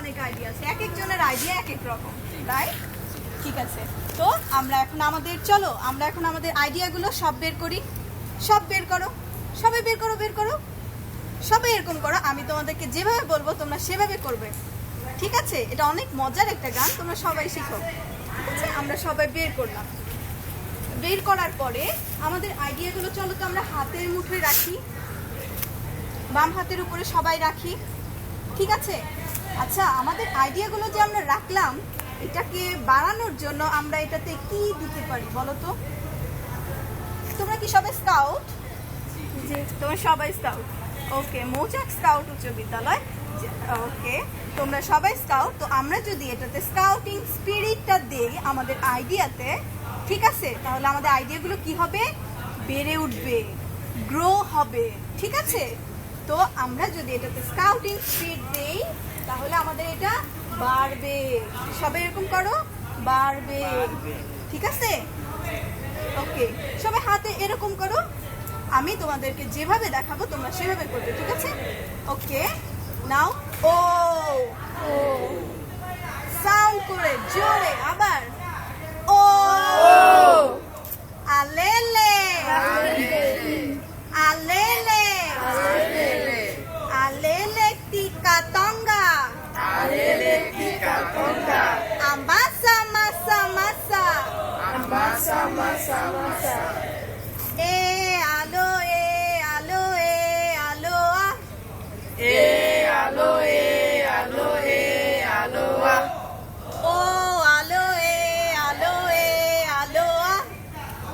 অনেক আইডিয়া আছে, এক একজনের আইডিয়া এক এক রকম, তাই ঠিক আছে। তো আমরা এখন আমাদের আইডিয়াগুলো সব বের করি। সব বের করো, সবাই বের করো, বের করো, সবাই এরকম করো। আমি তোমাদেরকে যেভাবে বলবো তোমরা সেভাবে করবে, ঠিক আছে? এটা অনেক মজার একটা গান, তোমরা সবাই শিখো, ঠিক আছে? আমরা সবাই বের করলাম। বের করার পরে আমাদের আইডিয়াগুলো চলো তো আমরা হাতের মুঠোয় রাখি, বাম হাতের উপরে সবাই রাখি, ঠিক আছে? আচ্ছা, আমাদের আইডিয়াগুলো যে আমরা রাখলাম, এটাকে বাড়ানোর জন্য আমরা এটাতে কি দিতে পারি বলো তো? তোমরা কি সবাই স্কাউট? তোমরা সবাই স্কাউট, ওকে। মৌচাক স্কাউট উচ্চ বিদ্যালয়, ওকে, তোমরা সবাই স্কাউট। তো আমরা যদি এটাতে স্কাউটিং স্পিরিটটা দেই আমাদের আইডিয়াতে, ঠিক আছে, তাহলে আমাদের আইডিয়াগুলো কি হবে? বেড়ে উঠবে, গ্রো হবে, ঠিক আছে? তো আমরা যদি এটাতে স্কাউটিং স্পিরিট দেই তাহলে আমাদের এটা বাড়বে। সবাই এরকম করো, বাড়বে, ঠিক আছে? ওকে, সবাই হাতে এরকম করো। আমি তোমাদেরকে যেভাবে দেখাবো তোমরা সেভাবে করবে, ঠিক আছে? ওকে, নাও ও ও সাউন্ড করে জোরে আবার ও আলেলে আলেলে আলেলে tika tonga ambasa masa masa e alo ah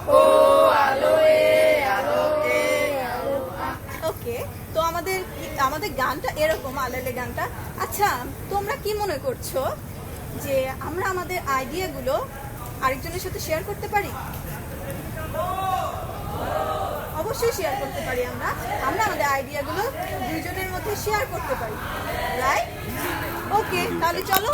o alo ah ওকে। তো আমাদের গানটা এরকম, আলেলে গানটা। আচ্ছা, তোমরা কি মনে করছো যে আমরা আমাদের আইডিয়াগুলো আরেকজনের সাথে শেয়ার করতে পারি? অবশ্যই শেয়ার করতে পারি। আমরা আমাদের আইডিয়াগুলো দুইজনের মধ্যে শেয়ার করতে পারি, রাইট? ওকে, তাহলে চলো